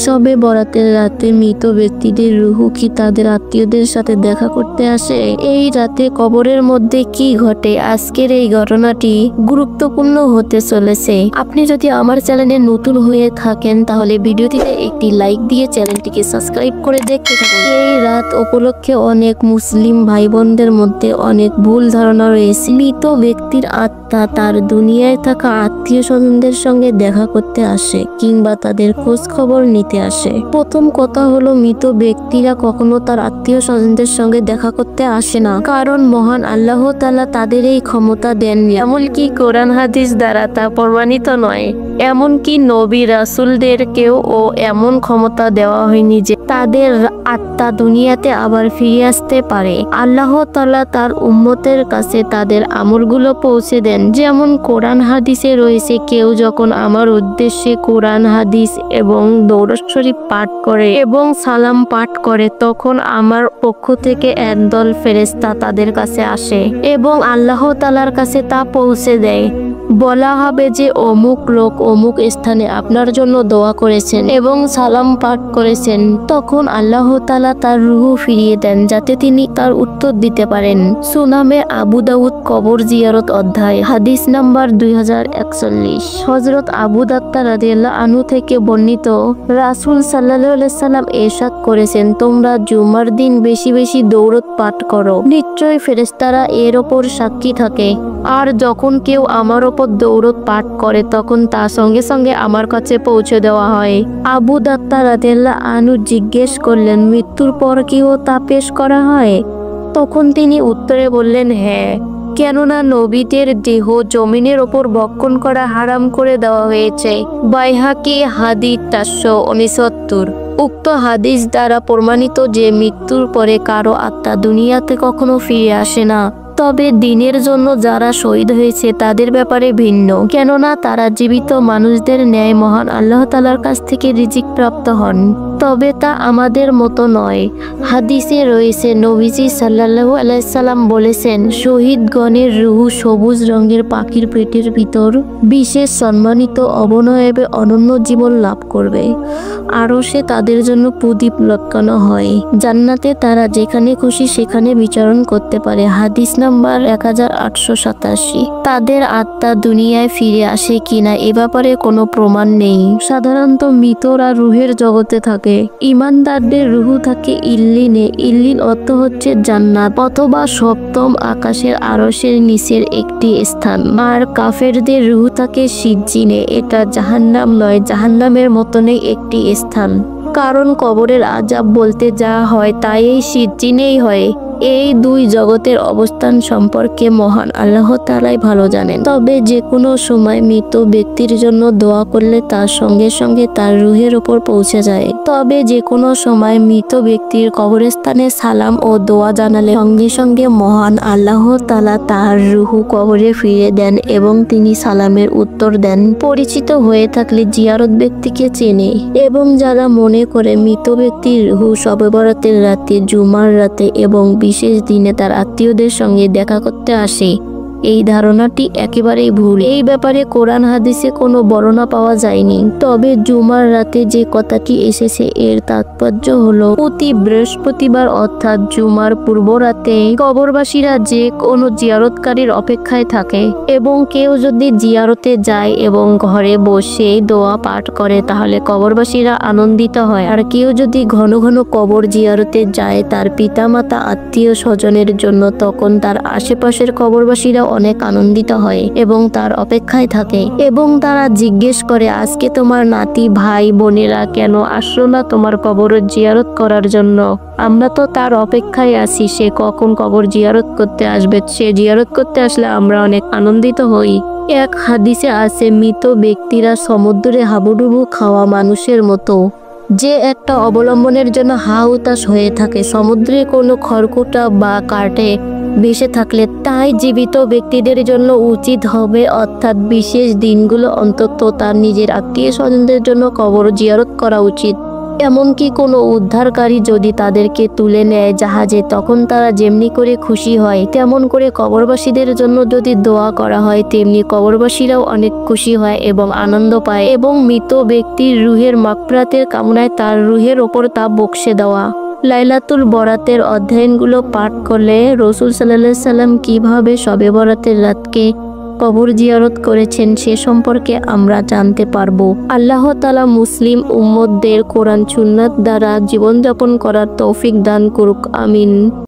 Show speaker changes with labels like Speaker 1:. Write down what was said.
Speaker 1: শবে বরাতের রাতে মৃত ব্যক্তিদের রুহু কি তাদের আত্মীয়দের সাথে দেখা করতে আসে? এই রাতে কবরের মধ্যে কি ঘটে? আজকের এই ঘটনাটি গুরুত্বপূর্ণ হতে চলেছে। আপনি যদি আমার চ্যানেলে নতুন হয়ে থাকেন তাহলে ভিডিওটিতে একটি লাইক দিয়ে চ্যানেলটিকে সাবস্ক্রাইব করে দেখতে থাকুন। এই রাত উপলক্ষে অনেক মুসলিম ভাই বোনদের মধ্যে অনেক ভুল ধারণা রয়েছে। মৃত ব্যক্তির আত্মা তার দুনিয়ায় থাকা আত্মীয় স্বজনদের সঙ্গে দেখা করতে আসে কিংবা তাদের খোঁজ খবর নিতে আসে। প্রথম কথা হলো, মৃত ব্যক্তিরা কখনো তার আত্মীয় স্বজনদের সঙ্গে দেখা করতে আসে না, কারণ মহান আল্লাহ তাআলা তাদের এই ক্ষমতা দেননি। এমনকি কোরআন হাদিস দ্বারা তা প্রমাণিত নয়। এমনকি নবী রাসূলদেরকেও এমন ক্ষমতা দেওয়া হয়নি যে তাদের আত্মা দুনিয়াতে আবার ফিরে আসতে পারে। আল্লাহ তাআলা তার উম্মতের কাছে তাদের আমলগুলো পৌঁছে দেন। যেমন কোরআন হাদিসে রয়েছে, কেউ যখন আমার উদ্দেশ্যে কোরআন হাদিস এবং দরুদ শরীফ পাঠ করে এবং সালাম পাঠ করে, তখন আমার পক্ষ থেকে একদল ফেরেশতা তাদের কাছে আসে এবং আল্লাহ তাআলার কাছে তা পৌঁছে দেয়। বলা হবে যে অমুক লোক অমুক স্থানে আপনার জন্য দোয়া করেছেন এবং সালাম পাঠ করেছেন। তখন আল্লাহ তাআলা তার রূহ ফিরিয়ে দেন যাতে তিনি তার উত্তর দিতে পারেন। সুনানে আবু দাউদ কবর জিয়ারত অধ্যায়, হাদিস নাম্বার 2041। হযরত আবু দারদা রাদিয়াল্লাহু আনহু থেকে বর্ণিত, রাসূল সাল্লাল্লাহু আলাইহি সাল্লাম ইরশাদ করেছেন, তোমরা জুমার দিন বেশি বেশি দরুদ পাঠ করো, নিশ্চয়ই ফেরেশতারা এর ওপর সাক্ষী থাকে। আর যখন কেউ আমার ওপর দরুদ পাঠ করে তখন তা সঙ্গে সঙ্গে আমার কাছে পৌঁছে দেওয়া হয়। আবু দারদা রাদিয়াল্লাহু আনহু জিজ্ঞেস করলেন, মৃত্যুর পর কিও তা পেশ করা হয়? তখন তিনি উত্তরে বললেন, হ্যাঁ, কেননা নবীদের দেহ জমিনের ওপর ভক্ষণ করা হারাম করে দেওয়া হয়েছে। বাইহাকি হাদিস 469। উক্ত হাদিস দ্বারা প্রমাণিত যে মৃত্যুর পরে কারো আত্মা দুনিয়াতে কখনো ফিরে আসে না। তবে দিনের জন্য যারা শহীদ হয়েছে তাদের ব্যাপারে ভিন্ন, কেননা তারা জীবিত মানুষদের ন্যায় মহান আল্লাহ তাআলার কাছ থেকে রিজিক প্রাপ্ত হন। তবে তা আমাদের মতো নয়। হাদিসে রয়েছে, নবীজি সাল্লাল্লাহু আলাইহি সাল্লাম বলেছেন, শহীদগণের রূহ সবুজ রঙের পাখির পেটের ভিতর বিশেষ সম্মানিত অবনয়বে অনন্য জীবন লাভ করবে। আরশে তাদের জন্য প্রদীপ লটকানো হয়। জান্নাতে তারা যেখানে খুশি সেখানে বিচরণ করতে পারে। হাদিস নাম্বার 1887। তাদের আত্মা দুনিয়ায় ফিরে আসে কিনা এ ব্যাপারে কোনো প্রমাণ নেই। সাধারণত মৃতরা রূহের জগতে থাকে। ঈমানদারদের রূহ থাকে ইল্লিনে। ইল্লিন অর্থ হচ্ছে জান্নাত অথবা সপ্তম আকাশের আরশের নিচের একটি স্থান। আর কাফেরদের রূহ থাকে সিজ্জিনে। এটা জাহান্নাম নয়, জাহান্নামের মতনই একটি স্থান। কারণ কবরের আযাব বলতে যা হয় তাই এই সিজ্জিনেই হয়। এই দুই জগতের অবস্থান সম্পর্কে মহান আল্লাহ তাআলাই ভালো জানেন। তবে যে কোনো সময় মৃত ব্যক্তির জন্য দোয়া করলে তার সঙ্গে সঙ্গে তার রূহের উপর পৌঁছে যায়। তবে যে কোনো সময় মৃত ব্যক্তির কবরস্থানে সালাম ও দোয়া জানালে সঙ্গে সঙ্গে মহান আল্লাহ তাআলা তার রূহ কবরে ফিরে দেন এবং তিনি সালামের উত্তর দেন। পরিচিত হয়ে থাকলে জিয়ারত ব্যক্তিকে চেনে এবং যারা মনে করে মৃত ব্যক্তির রূহ শবে বরাতের রাতে, জুমার রাতে এবং বিশেষ দিনে তার আত্মীয়দের সঙ্গে দেখা করতে আসে, এই ধারণাটি একেবারেই ভুল। এই ব্যাপারে কোরআন হাদিসে কোনো বর্ণনা পাওয়া যায়নি। তবে জুমার রাতে যে কথাটি এসেছে এর তাৎপর্য হলো, প্রতি বৃহস্পতিবার অর্থাৎ জুমার পূর্ব রাতে কবরবাসীরা যে কোনো জিয়ারতকারীর অপেক্ষায় থাকে এবং কেউ যদি জিয়ারতে যায় এবং ঘরে বসে দোয়া পাঠ করে তাহলে কবরবাসীরা আনন্দিত হয়। আর কেউ যদি ঘন ঘন কবর জিয়ারতে যায় তার পিতামাতা আত্মীয় স্বজনের জন্য, তখন তার আশেপাশের কবরবাসীরা অনেক আনন্দিত হয় এবং তার অপেক্ষায় থাকে এবং তারা জিজ্ঞেস করে, আজকে তোমার নাতি ভাই বোনেরা কেন আসলো না তোমার কবর জিয়ারত করার জন্য? আমরা তো তার অপেক্ষায় আছি, সে কখন কবর জিয়ারত করতে আসবে। সে জিয়ারত করতে আসলে আমরা অনেক আনন্দিত হই। এক হাদিসে আছে, মৃত ব্যক্তিরা সমুদ্রে হাবুডুবু খাওয়া মানুষের মতো, যে একটা অবলম্বনের জন্য হা হুতাশ হয়ে থাকে সমুদ্রে কোনো খড়কুটা বা কাঠে ভেসে থাকলে। তাই জীবিত ব্যক্তিদের জন্য উচিত হবে, অর্থাৎ বিশেষ দিনগুলো অন্তত তার নিজের আত্মীয় স্বজনদের জন্য কবর জিয়ারত করা উচিত। এমনকি কোনো উদ্ধারকারী যদি তাদেরকে তুলে নেয় জাহাজে, তখন তারা যেমনি করে খুশি হয়, তেমন করে কবরবাসীদের জন্য যদি দোয়া করা হয়, তেমনি কবরবাসীরাও অনেক খুশি হয় এবং আনন্দ পায়। এবং মৃত ব্যক্তির রুহের মাগফিরাতের কামনায় তার রুহের ওপর তা বকশে দেওয়া। লাইলাতুল বরাতের অধ্যয়নগুলো পাঠ করলে রাসূল সাল্লাল্লাহু আলাইহি সাল্লাম কিভাবে শবে বরাতের রাতকে কবর জিয়ারত করেছেন সে সম্পর্কে আমরা জানতে পারবো। আল্লাহ তাআলা মুসলিম উম্মতদের কোরআন সুন্নাত দ্বারা জীবনযাপন করার তৌফিক দান করুক। আমিন।